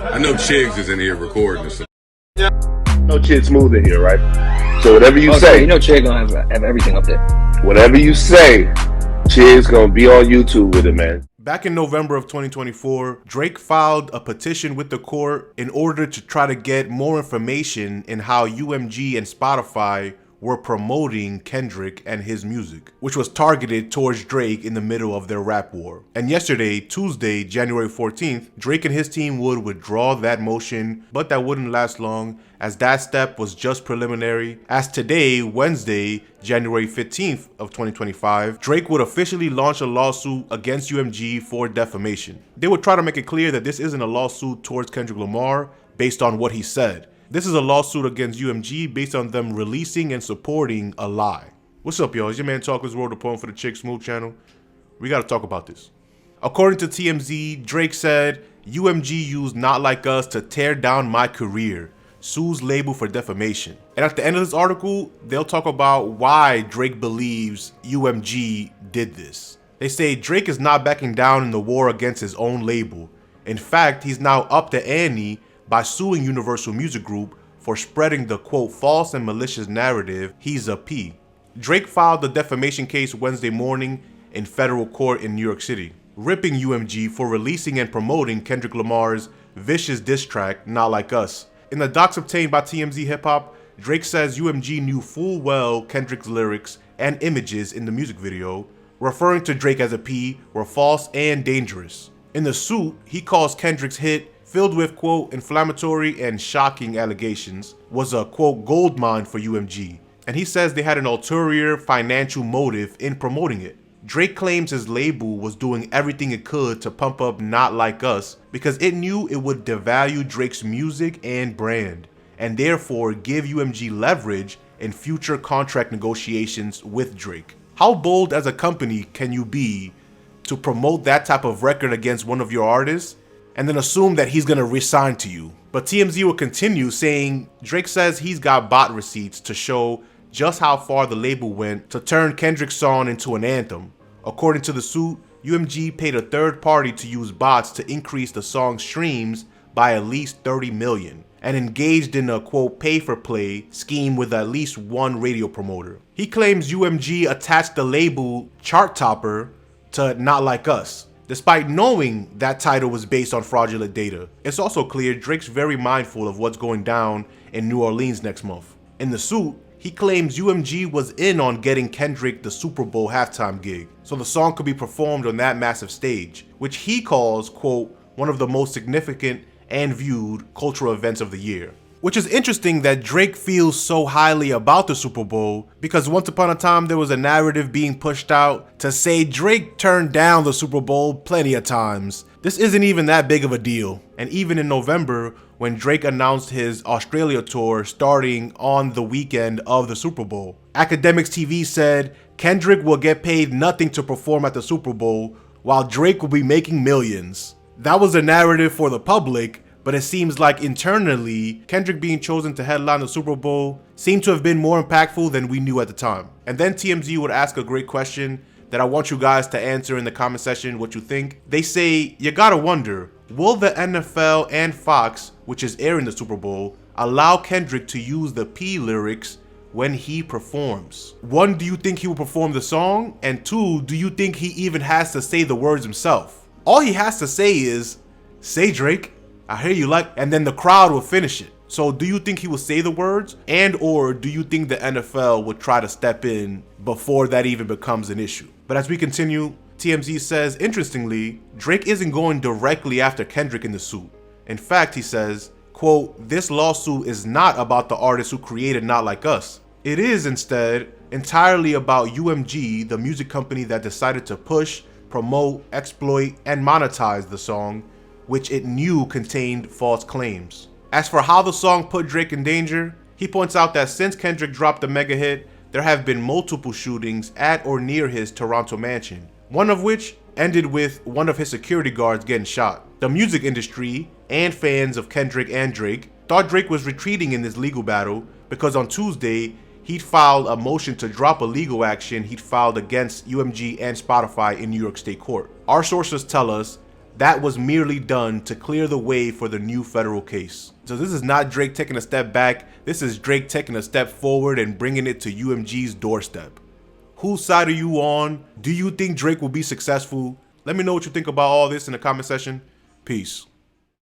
I know Chigs is in here recording this. No Chid Smooth in here, right? So whatever you say, you know, Chid gonna have everything up there. Whatever you say, Chid's gonna be on YouTube with it, man. Back in November of 2024, Drake filed a petition with the court in order to try to get more information in how UMG and Spotify were promoting Kendrick and his music, which was targeted towards Drake in the middle of their rap war. And yesterday, Tuesday, January 14th, Drake and his team would withdraw that motion, but that wouldn't last long, as that step was just preliminary. As today, Wednesday, January 15th of 2025, Drake would officially launch a lawsuit against UMG for defamation. They would try to make it clear that this isn't a lawsuit towards Kendrick Lamar based on what he said. This is a lawsuit against UMG based on them releasing and supporting a lie. What's up, y'all? It's your man Talkless World, the poem for the Chick Smooth channel. We gotta talk about this. According to TMZ, Drake said, UMG used Not Like Us to tear down my career, sues label for defamation. And at the end of this article, they'll talk about why Drake believes UMG did this. They say Drake is not backing down in the war against his own label. In fact, he's now up the ante by suing Universal Music Group for spreading the quote false and malicious narrative he's a P. Drake filed the defamation case Wednesday morning in federal court in New York City, ripping UMG for releasing and promoting Kendrick Lamar's vicious diss track, Not Like Us. In the docs obtained by TMZ Hip Hop, Drake says UMG knew full well Kendrick's lyrics and images in the music video, referring to Drake as a P, were false and dangerous. In the suit, he calls Kendrick's hit, filled with, quote, inflammatory and shocking allegations, was a, quote, goldmine for UMG. And he says they had an ulterior financial motive in promoting it. Drake claims his label was doing everything it could to pump up Not Like Us because it knew it would devalue Drake's music and brand, and therefore give UMG leverage in future contract negotiations with Drake. How bold as a company can you be to promote that type of record against one of your artists and then assume that he's gonna re-sign to you? But TMZ will continue saying Drake says he's got bot receipts to show just how far the label went to turn Kendrick's song into an anthem. According to the suit, UMG paid a third party to use bots to increase the song's streams by at least 30 million and engaged in a, quote, pay-for-play scheme with at least one radio promoter. He claims UMG attached the label chart topper to Not Like Us, despite knowing that title was based on fraudulent data. It's also clear Drake's very mindful of what's going down in New Orleans next month. In the suit, he claims UMG was in on getting Kendrick the Superbowl halftime gig, so the song could be performed on that massive stage, which he calls, quote, one of the most significant and viewed cultural events of the year. Which is interesting that Drake feels so highly about the Super Bowl, because once upon a time there was a narrative being pushed out to say Drake turned down the Super Bowl plenty of times. This isn't even that big of a deal. And even in November, when Drake announced his Australia tour starting on the weekend of the Super Bowl, Academics TV said Kendrick will get paid nothing to perform at the Super Bowl, while Drake will be making millions. That was a narrative for the public, but it seems like internally, Kendrick being chosen to headline the Super Bowl seemed to have been more impactful than we knew at the time. And then TMZ would ask a great question that I want you guys to answer in the comment section what you think. They say, you gotta wonder, will the NFL and Fox, which is airing the Super Bowl, allow Kendrick to use the P lyrics when he performs? One, do you think he will perform the song? And two, do you think he even has to say the words himself? All he has to say is, say Drake, I hear you like, and then the crowd will finish it. So do you think he will say the words? And or do you think the NFL would try to step in before that even becomes an issue? But as we continue, TMZ says, interestingly, Drake isn't going directly after Kendrick in the suit. In fact, he says, quote, this lawsuit is not about the artist who created Not Like Us. It is instead entirely about UMG, the music company that decided to push, promote, exploit, and monetize the song, which it knew contained false claims. As for how the song put Drake in danger, he points out that since Kendrick dropped the mega hit, there have been multiple shootings at or near his Toronto mansion, one of which ended with one of his security guards getting shot. The music industry and fans of Kendrick and Drake thought Drake was retreating in this legal battle because on Tuesday, he'd filed a motion to drop a legal action he'd filed against UMG and Spotify in New York State Court. Our sources tell us that was merely done to clear the way for the new federal case. So this is not Drake taking a step back. This is Drake taking a step forward and bringing it to UMG's doorstep. Whose side are you on? Do you think Drake will be successful? Let me know what you think about all this in the comment section. Peace.